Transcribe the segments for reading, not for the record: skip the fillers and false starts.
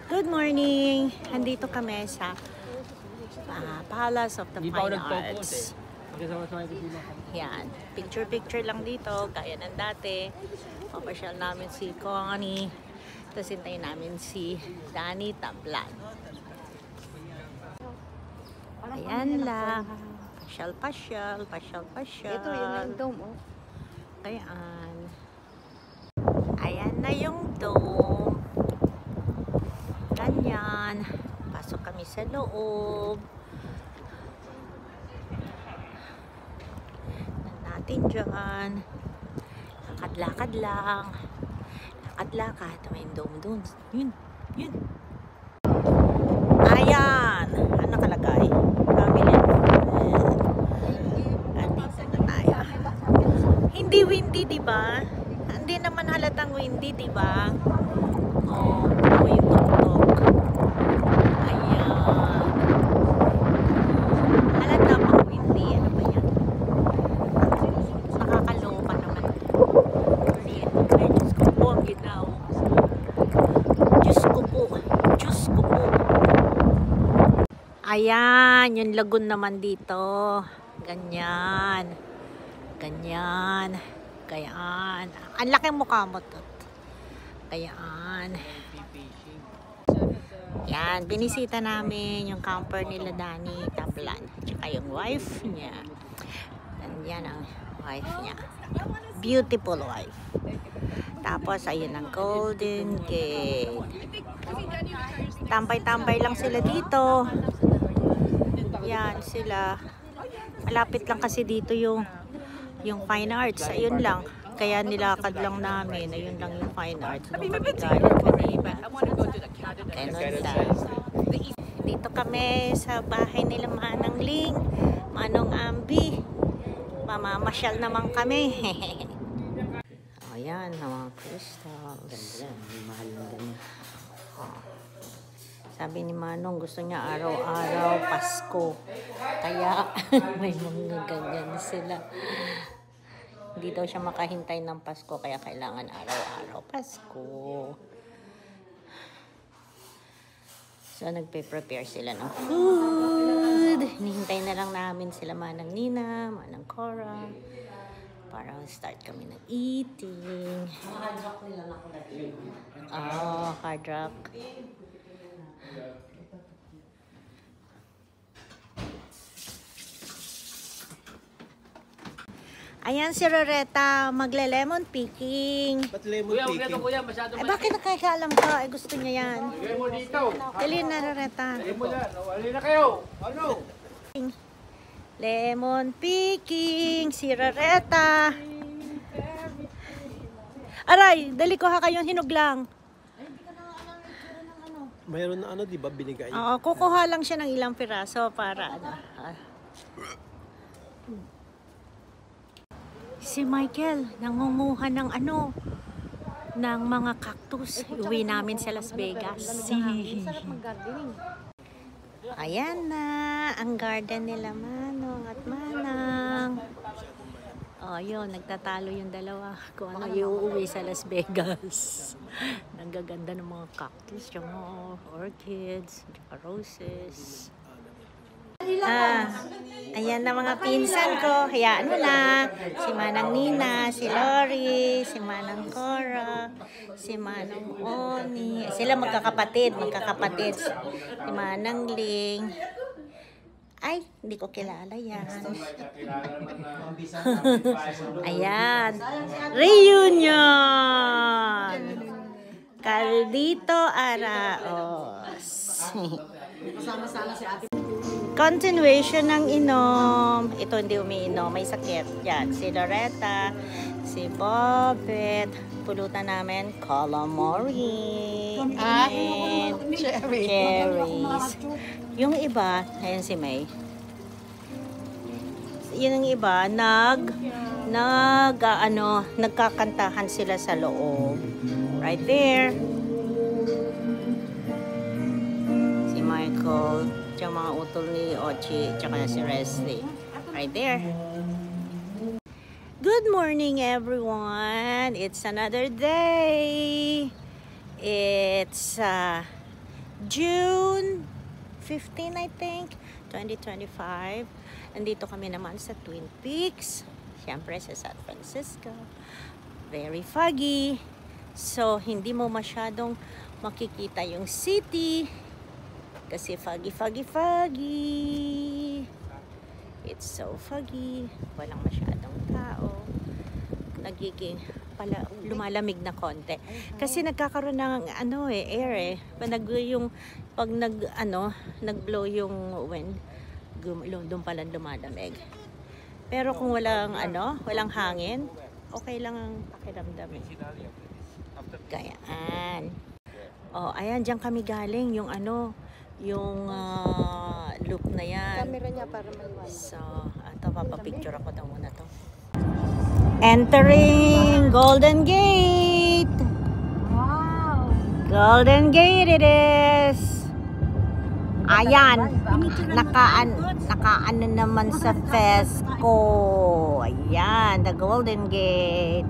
Good morning! Andito kami sa Palace of the Fine Arts. Yan. Picture-picture lang dito. Gaya ng dati. Papasyal namin si Connie. Tapos hintayin namin si Danny Tablan. Ayan lang. Pasyal-pasyal. Pasyal-pasyal. Ito, yun ang dome, oh. Ayan. Ayan na yung dome. Ganyan. Pasok kami sa loob. Natin dyan. Lakad-lakad lang. Lakad-lakad. May dome dun. Yun. Yun. Ayan. Ano nakalagay? Family and friends. Andito na tayo. Hindi windy, diba? Hindi naman halatang windy, diba? Oh, may tuk-tuk. Ayan. Halata pang windy. Ano ba yan? Nakakaloka naman. Ay, Diyos ko po, ang ginaw. Diyos ko po. Diyos ko po. Ayan, yung lagoon naman dito. Ganyan. Ganyan. Gayaan. Ang laki mukha mo to. Gayaan. Yan, binisita namin yung camper nila Danny Tablan. Tsaka yung wife niya. Yan ang wife niya. Beautiful wife. Tapos, ayun ang Golden Gate. Tambay-tambay lang sila dito. Yan, sila. Malapit lang kasi dito yung Fine Arts. Ayun lang. Kaya nilakad lang namin. Ayun lang yung Fine Arts. Ganun lang. Dito kami sa bahay nila Manang Ling, Manong Ambi. Mamamasyal naman kami. Ayan, mga crystals. Mahal na ganyan. Sabi ni Manong, gusto niya araw-araw Pasko. Kaya may mga ganyan sila. Hindi daw siya makahintay ng Pasko, kaya kailangan araw-araw Pasko. So, nagpe-prepare sila ng food. Hinihintay na lang namin sila Manang Nina, Manang Cora, para start kami ng eating. Hard rock nila na ko natin. Oh, hard rock. Ayan si Roretta, magle-lemon picking. Ba't lemon picking? Kuya, masyado Ay, bakit nakakaalam ka? Ay, gusto niya yan. Lagay mo dito. Dali na, Roretta. Lagay mo dyan. Wali na kayo. Ano? Lemon picking, si Roretta. Aray, dali ko ha kayong hinog lang. Mayroon na ano, di ba, binigay? Oo, kukuha lang siya ng ilang piraso para ano. Si Michael, nangunguha ng ano, ng mga cactus. Uwi namin sa Las Vegas. Sarap mag-gardening. Ayan na, ang garden nila Manong at Manang. Oh, yun, nagtatalo yung dalawa kung ano iuwi sa Las Vegas. Nagaganda ng mga cactus, yung mga orchids, roses. Ayan na mga pinsan ko. Hayaan mo na. Si Manang Nina, si Lori, si Manang Cora, si Manang Oni. Sila magkakapatid. Si Manang Ling. Ay, hindi ko kilala yan. Ayan. Reunion! Caldito Araos. Continuation ng inom. Ito hindi umiinom. May sakit. Yan. Si Loretta. Si Bobet. Pulutan namin calamari. And cherries. Yung iba, ayan si May. Yun ang iba, nagkakantahan sila sa loob. Right there. Si Michael. Yung mga utol ni Ochi, tsaka si Resli. Right there. Good morning, everyone. It's another day. It's June 15, I think, 2025. Nandito kami naman sa Twin Peaks. Siyempre sa San Francisco. Very foggy. So, hindi mo masyadong makikita yung city. Kasi foggy. It's so foggy. Walang masyadong tao. Nagiging lumalamig na konti. Kasi nagkakaroon ng air pag nag-blow yung wind, doon pala lumalamig. Pero kung walang hangin, okay lang ang pakiramdam. Gayaan. Oh, ayan, diyan kami galing yung loop na yan. Camera niya para maliwanag. So, ito, papapicture ako daw muna to. Entering Golden Gate! Wow! Golden Gate it is! Ayan, nakaano naman sa Fesco. Ayan, the Golden Gate.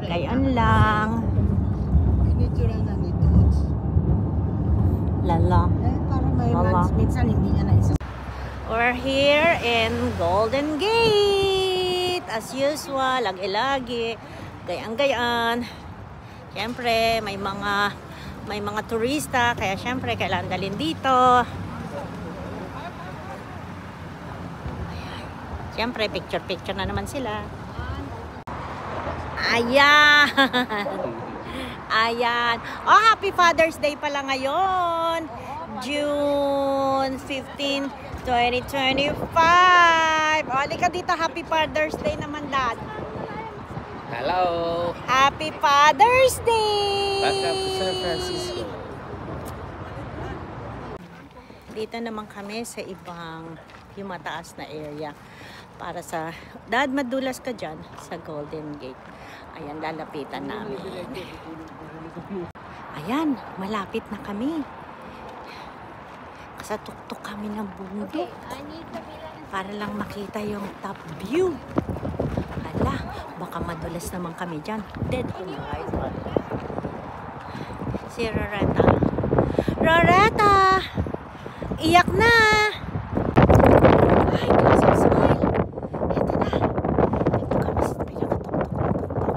Gayon lang. Lala. Lala. Minsan hindi niya naisa. We're here in Golden Gate. As usual, lagi-lagi. Gayaan-gayaan. Siyempre, may mga turista. Kaya siyempre, kailangan dalhin dito. Siyempre, picture-picture na naman sila. Ayan! Ayan. Oh, Happy Father's Day pala ngayon. June 15, 2025. O, halika dito. Happy Father's Day naman, Dad. Hello! Happy Father's Day! Back up to San Francisco. Dito naman kami sa ibang yung mataas na area. Para sa, Dad, madulas ka dyan sa Golden Gate. Ayan, lalapitan namin. Ayan, malapit na kami. Sa tuktok kami ng bundok. Para lang makita yung top view. Hala, baka madulas naman kami dyan. Dead on arrival. Si Roretta. Roretta! Iyak na! Ay, kasi smile. Ito na. Ito kami sa pinakatuktok na tuktok.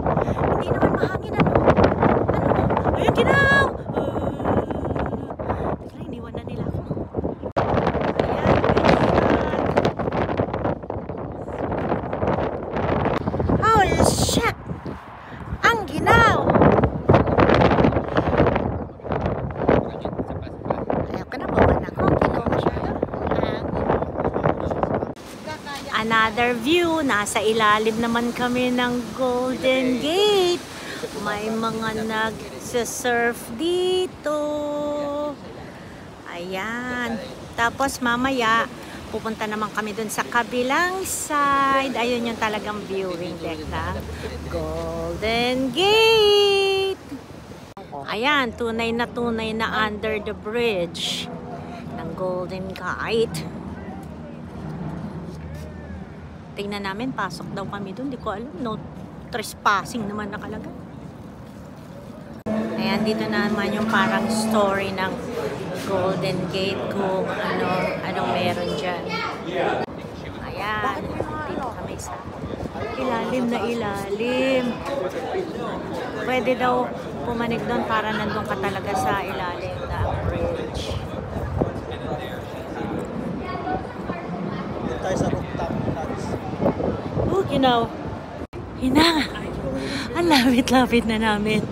Hindi naman mahangin, Ayun, ginaw! Teka, iniwan na nila ako. Ayan, holy shit! Ang ginaw! Ayaw ka na, baba na ako. Ginaw masyado. Another view. Nasa ilalim naman kami ng Golden Gate. May mga nag-surf dito. Ayan. Tapos mamaya, pupunta naman kami dun sa kabilang side. Ayun yung talagang viewing deck ng Golden Gate. Ayan, tunay na under the bridge ng Golden Gate. Tingnan namin, pasok daw kami dun. Di ko alam, no trespassing naman nakalagay. Ayan, dito naman yung parang story ng Golden Gate kung anong meron dyan. Ayan, dito kami sa ilalim na ilalim. Pwede daw pumanig doon para nandun ka talaga sa ilalim na bridge. Tayo sa rooftop. Ginaw. Hinanga. Ang lapit-lapit na namin.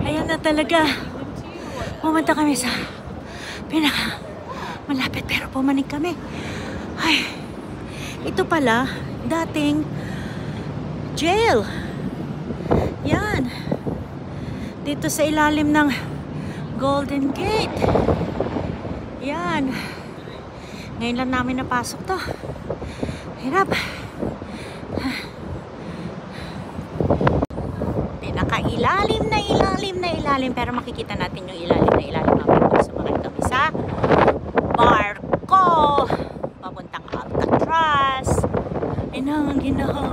Ayan na talaga. Pumunta kami sa pinaka malapit pero pumanig kami. Ay, ito pala dating jail. Yan. Dito sa ilalim ng Golden Gate. Yan. Ngayon lang namin napasok to. Hirap. Pinaka-ilalim pero makikita natin yung ilalim namin pag sumakay kami sa barko papuntang Alcatraz. Ang ginawa.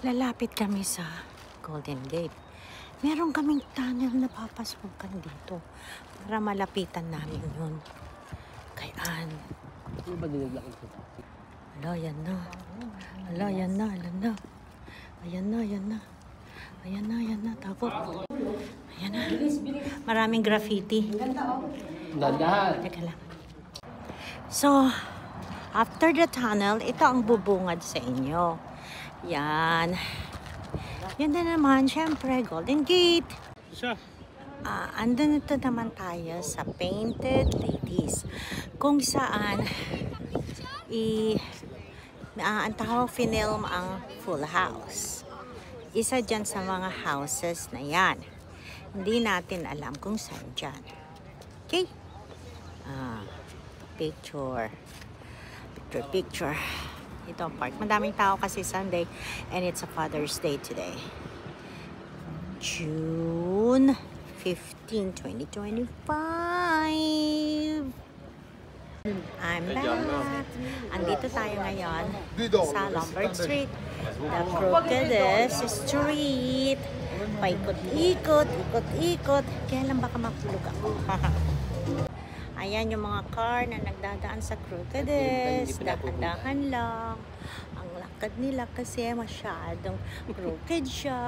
Lalapit kami sa Golden Gate. Meron kaming tunnel na papasukan dito para malapitan namin yun. Kayaan. Ano ba dinaglakan ko? Ala, yan na. Ala, yan na, alam na. Ayan na, ayan na. Ayan na, ayan na. Takot. Ayan na. Maraming graffiti. Dandahan. Teka lang. So, after the tunnel, ito ang bubungad sa inyo. Yan. Yan na naman, syempre, Golden Gate. Andun ito naman tayo sa Painted Ladies. Kung saan, ang tawag film ang Full House. Isa dyan sa mga houses na yan. Hindi natin alam kung saan dyan. Okay? Picture. Picture. Ito ang park. Madaming tao kasi Sunday and it's a Father's Day today. June 15, 2025. I'm back. Andito tayo ngayon sa Lombard Street. The Crookedest Street. Paikot-ikot, ikot-ikot. Kaya lang baka mapulog ako. Ayan yung mga car na nagdadaan sa Crookedest. Dahan-dahan lang. Ang lakad nila kasi masyadong crooked siya.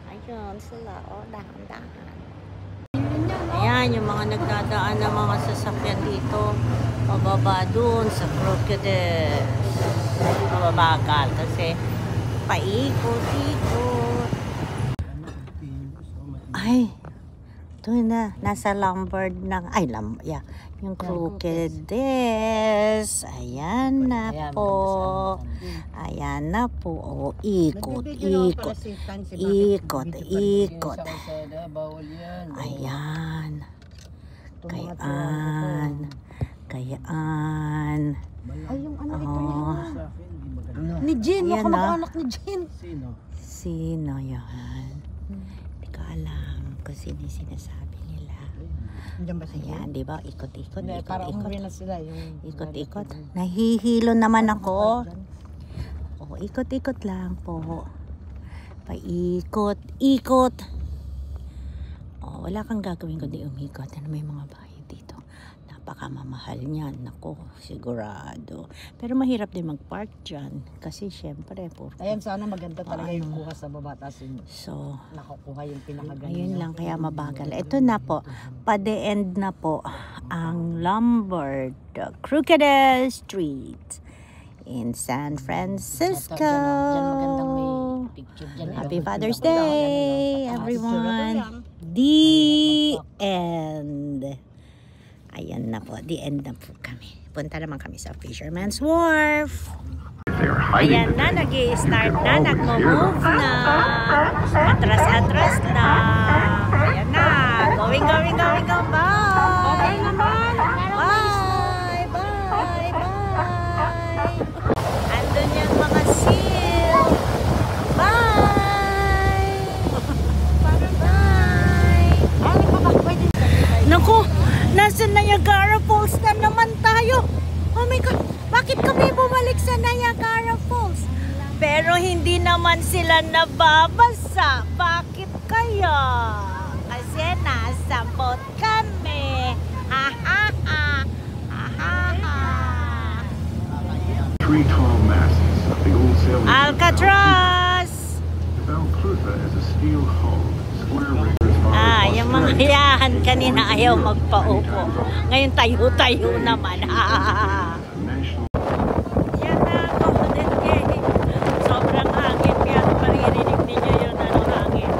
Ayun sila. O, dahan-dahan. Ayan yung mga nagdadaan ng mga sasakyan dito. Pababa dun sa Crookedest. Mababagal kasi paikot-ikot. Ay! Ito na, nasa Lombard ng, yung Crookedest. Ayan na po. Ayan na po. O, ikot. Ayan. Kayaan. Ay, yung anak ito yun. Ni Jean, anak ni Jean. Sino yan? Hindi ko alam kung sino sinasabi nila. Ayan, di ba? Ikot-ikot. Parang umuwi na sila. Ikot-ikot. Nahihilo naman ako. O, ikot-ikot lang po. Paikot-ikot. O, wala kang gagawin kundi umikot. Ano, may mga bahay dito. Napakamamahal niyan. Nako, sigurado. Pero mahirap din mag-park dyan. Kasi syempre, Ayan, sana maganda talaga yung kuha sa baba. Tapos so, nakukuha yung pinakaganda. ayun lang, kaya mabagal. Ito na po, pa-the-end na po ang Lombard Crookedest Street in San Francisco. Happy Father's Day, everyone. The end. Ayan na po, the end na po kami. Punta naman kami sa Fisherman's Wharf. Ayan na, nag-i-start na, nagmo-move na. Atras-atras na. Ayan na, going. Bye! Bye! Andun yung mga seal. Bye! Naku, nasa Niagara Falls na naman tayo. Oh my God, bakit kami bumalik sa Niagara Falls? Pero hindi naman sila nababasa. Bakit kaya? Kasi nasa boat kami. Three tall masts of the old sailing Alcatraz! found Clutha as a steel hull, square rigged as far as Yung mga yan, kanina ayaw magpaupo. Ngayon tayo naman. national. Yan na, Golden Gate. Sobrang hangin, kaya maririnig ninyo yung hangin.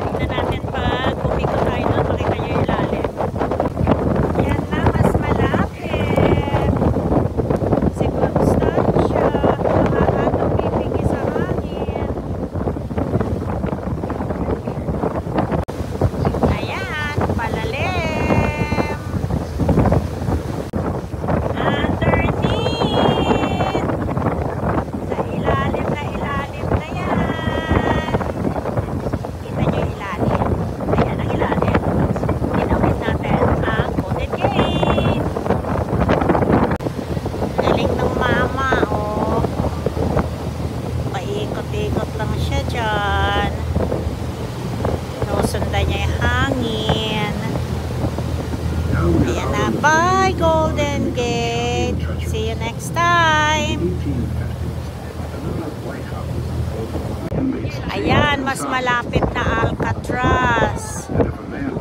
Tingnan natin pag umikot tayo doon, makita nyo yung ilalim. Yan na, mas malapit. Circumstancia, nakakatong pipigi sa hangin. Ayan, palalim. At Susundan niya yung hangin. Ayan na. Bye, Golden Gate. See you next time. Ayan, mas malapit na Alcatraz.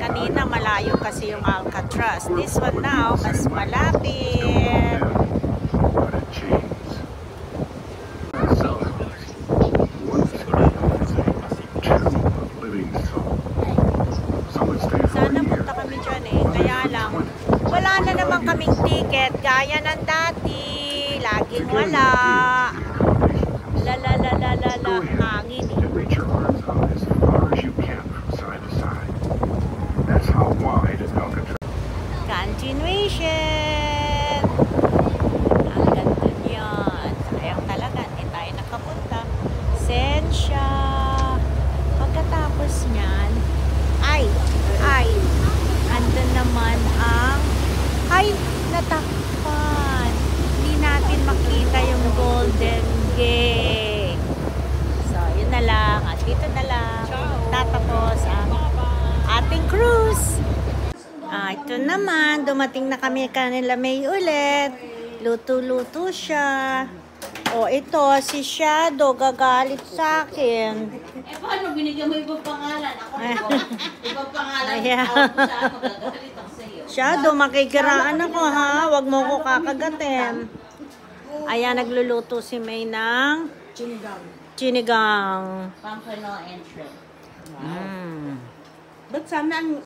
Kanina malayo kasi yung Alcatraz. This one now, mas malapit. Sana punta kami dyan eh. Kaya lang, wala na naman kaming ticket. Gaya ng dati. Laging wala. La, hangin eh. Reach your arms out as far as you can from side to side. That's how wide Alcatraz. Continuation. Ang ganda niyan. Sayang talaga, hindi tayo nakapunta. Sensya. Pagkatapos niyan, andun naman ang, natakpan. Hindi natin makita yung Golden Gate. So, yun na lang. At dito na lang. Tatapos ang ating cruise. Ito naman, dumating na kami kanila May ulit. Luto-luto siya. O, ito, si Shadow, gagalit sa akin. Paano binigyan mo ibang pangalan? Ako ibang pangalan. Ayan. Magagalit ako sa iyo. Shadow, makikiraan ako ha. Huwag mo ko kakagatin. Ayan, nagluluto si May ng Chinigang. Pampano and shrimp. Mm. Ba't sana ang